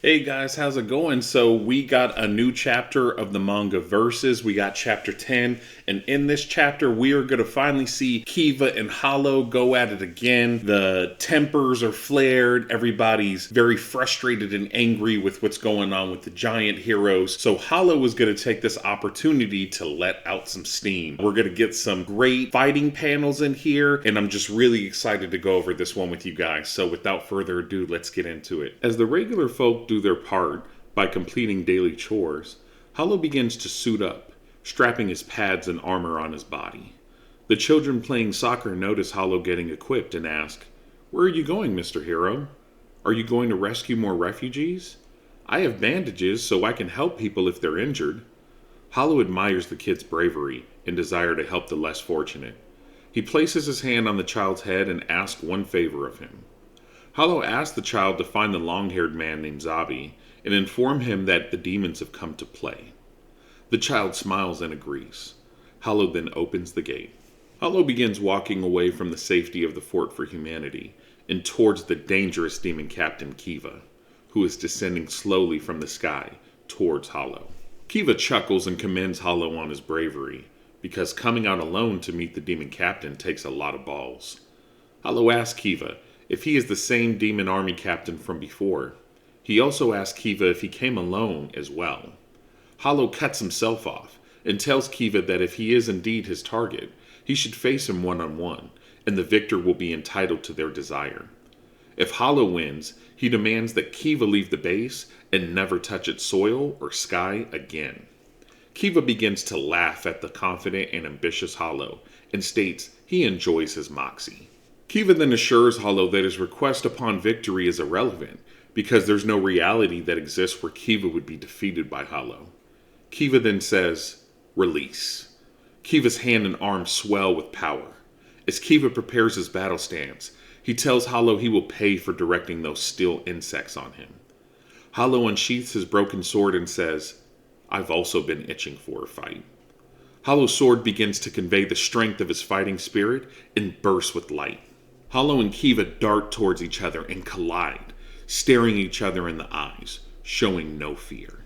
Hey guys, how's it going? So we got a new chapter of the manga verses. We got chapter 10, and in this chapter we are going to finally see Kiva and Hollow go at it again. The tempers are flared. Everybody's very frustrated and angry with what's going on with the giant heroes. So Hollow is going to take this opportunity to let out some steam. We're going to get some great fighting panels in here, and I'm just really excited to go over this one with you guys. So without further ado, let's get into it. As the regular folk do their part by completing daily chores, Hollow begins to suit up, strapping his pads and armor on his body. The children playing soccer notice Hollow getting equipped and ask, "Where are you going, Mr. Hero? Are you going to rescue more refugees? I have bandages so I can help people if they're injured." Hollow admires the kid's bravery and desire to help the less fortunate. He places his hand on the child's head and asks one favor of him. Hollow asks the child to find the long-haired man named Zabi and inform him that the demons have come to play. The child smiles and agrees. Hollow then opens the gate. Hollow begins walking away from the safety of the Fort for Humanity and towards the dangerous demon captain Kiva, who is descending slowly from the sky towards Hollow. Kiva chuckles and commends Hollow on his bravery, because coming out alone to meet the demon captain takes a lot of balls. Hollow asks Kiva if he is the same demon army captain from before. He also asks Kiva if he came alone as well. Hollow cuts himself off and tells Kiva that if he is indeed his target, he should face him one-on-one, and the victor will be entitled to their desire. If Hollow wins, he demands that Kiva leave the base and never touch its soil or sky again. Kiva begins to laugh at the confident and ambitious Hollow and states he enjoys his moxie. Kiva then assures Hollow that his request upon victory is irrelevant because there's no reality that exists where Kiva would be defeated by Hollow. Kiva then says, "Release." Kiva's hand and arm swell with power. As Kiva prepares his battle stance, he tells Hollow he will pay for directing those steel insects on him. Hollow unsheaths his broken sword and says, "I've also been itching for a fight." Hollow's sword begins to convey the strength of his fighting spirit and bursts with light. Hollow and Kiva dart towards each other and collide, staring each other in the eyes, showing no fear.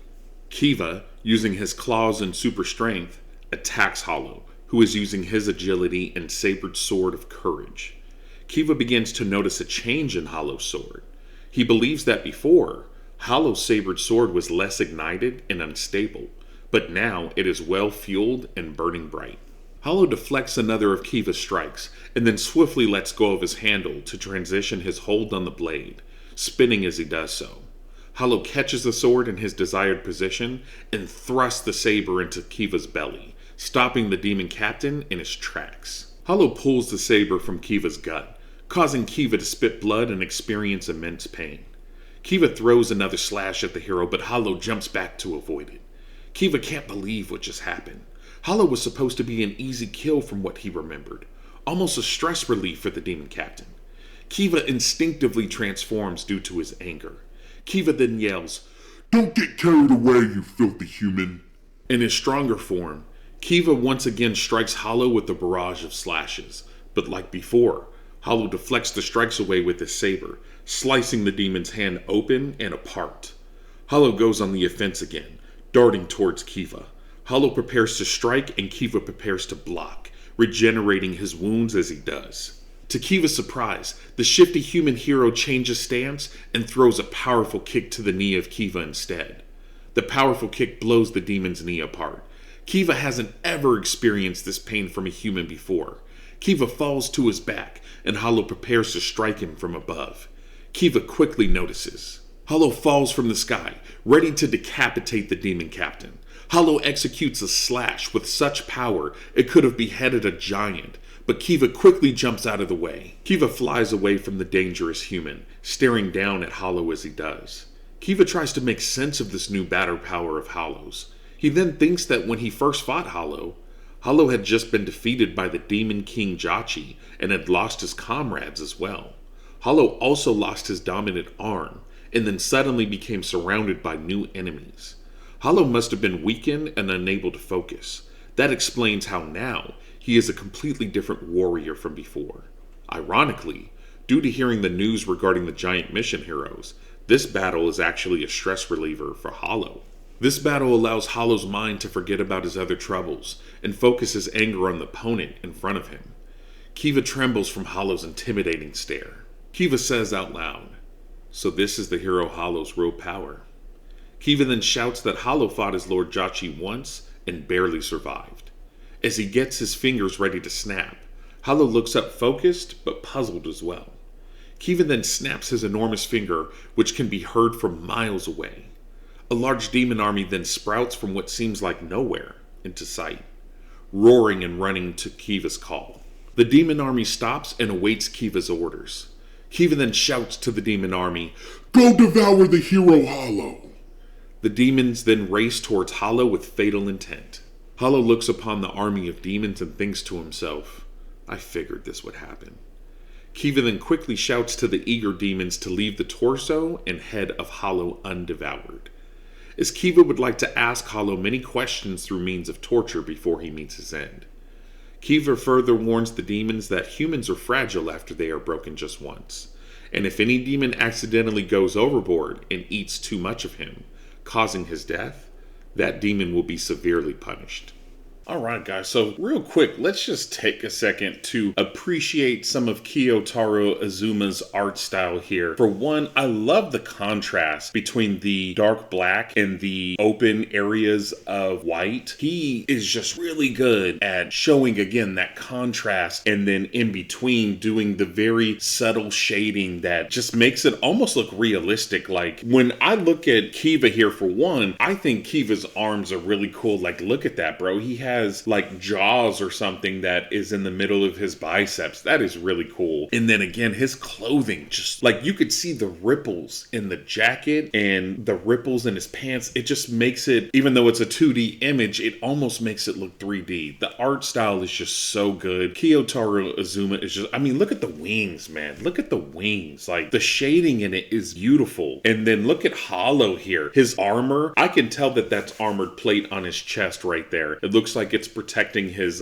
Kiva, using his claws and super strength, attacks Hollow, who is using his agility and sabered sword of courage. Kiva begins to notice a change in Hollow's sword. He believes that before, Hollow's sabered sword was less ignited and unstable, but now it is well fueled and burning bright. Hollow deflects another of Kiva's strikes, and then swiftly lets go of his handle to transition his hold on the blade, spinning as he does so. Hollow catches the sword in his desired position and thrusts the saber into Kiva's belly, stopping the demon captain in his tracks. Hollow pulls the saber from Kiva's gut, causing Kiva to spit blood and experience immense pain. Kiva throws another slash at the hero, but Hollow jumps back to avoid it. Kiva can't believe what just happened. Hollow was supposed to be an easy kill from what he remembered, almost a stress relief for the demon captain. Kiva instinctively transforms due to his anger. Kiva then yells, "Don't get carried away, you filthy human!" In his stronger form, Kiva once again strikes Hollow with a barrage of slashes, but like before, Hollow deflects the strikes away with his saber, slicing the demon's hand open and apart. Hollow goes on the offense again, darting towards Kiva. Hollow prepares to strike and Kiva prepares to block, regenerating his wounds as he does. To Kiva's surprise, the shifty human hero changes stance and throws a powerful kick to the knee of Kiva instead. The powerful kick blows the demon's knee apart. Kiva hasn't ever experienced this pain from a human before. Kiva falls to his back and Hollow prepares to strike him from above. Kiva quickly notices. Hollow falls from the sky, ready to decapitate the demon captain. Hollow executes a slash with such power it could have beheaded a giant, but Kiva quickly jumps out of the way. Kiva flies away from the dangerous human, staring down at Hollow as he does. Kiva tries to make sense of this new battle power of Hollow's. He then thinks that when he first fought Hollow, Hollow had just been defeated by the demon king Jachi and had lost his comrades as well. Hollow also lost his dominant arm, and then suddenly became surrounded by new enemies. Hollow must have been weakened and unable to focus. That explains how now he is a completely different warrior from before. Ironically, due to hearing the news regarding the giant mission heroes, This battle is actually a stress reliever for Hollow. This battle allows Hollow's mind to forget about his other troubles and focus his anger on the opponent in front of him. Kiva trembles from Hollow's intimidating stare. Kiva says out loud, "So this is the hero Hollow's real power." Kiva then shouts that Hollow fought as Lord Jachi once and barely survived. As he gets his fingers ready to snap, Hollow looks up focused but puzzled as well. Kiva then snaps his enormous finger, which can be heard from miles away. A large demon army then sprouts from what seems like nowhere into sight, roaring and running to Kiva's call. The demon army stops and awaits Kiva's orders. Kiva then shouts to the demon army, "Go devour the hero Hollow!" The demons then race towards Hollow with fatal intent. Hollow looks upon the army of demons and thinks to himself, "I figured this would happen." Kiva then quickly shouts to the eager demons to leave the torso and head of Hollow undevoured, as Kiva would like to ask Hollow many questions through means of torture before he meets his end. Kiva further warns the demons that humans are fragile after they are broken just once, and if any demon accidentally goes overboard and eats too much of him, causing his death, that demon will be severely punished. Alright guys, so real quick, let's just take a second to appreciate some of Kiyotaro Azuma's art style here. For one, I love the contrast between the dark black and the open areas of white. He is just really good at showing again that contrast, and then in between doing the very subtle shading that just makes it almost look realistic. Like when I look at Kiva here, for one, I think Kiva's arms are really cool. Like look at that, bro. He has like jaws or something that is in the middle of his biceps. That is really cool. And then again, his clothing, just like you could see the ripples in the jacket and the ripples in his pants. It just makes it, even though it's a 2D image, it almost makes it look 3D. The art style is just so good. Kiyotaro Azuma is just, I mean, look at the wings, man. Look at the wings. Like the shading in it is beautiful. And then look at Hollow here. His armor, I can tell that that's armored plate on his chest right there. It looks like it's protecting his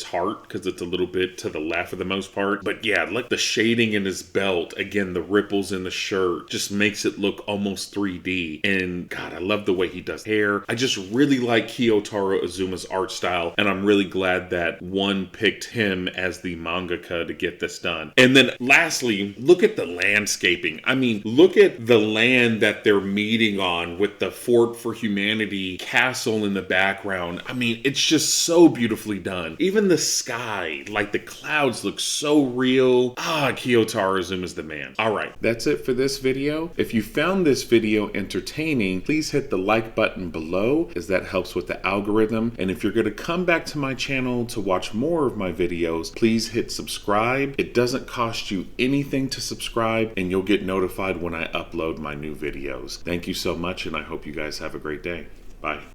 heart because it's a little bit to the left for the most part. But yeah, look, the shading in his belt, again, the ripples in the shirt just makes it look almost 3D. And God, I love the way he does hair. I just really like Kiyotaro Azuma's art style, and I'm really glad that one picked him as the mangaka to get this done. And then lastly, look at the landscaping. I mean, look at the land that they're meeting on with the Fort for Humanity castle in the background. I mean, it's just so beautifully done. Even the sky, like the clouds look so real. Kiyotaro Azuma is the man. Alright, that's it for this video. If you found this video entertaining, please hit the like button below, as that helps with the algorithm. And if you're going to come back to my channel to watch more of my videos, please hit subscribe. It doesn't cost you anything to subscribe, and you'll get notified when I upload my new videos. Thank you so much, and I hope you guys have a great day. Bye.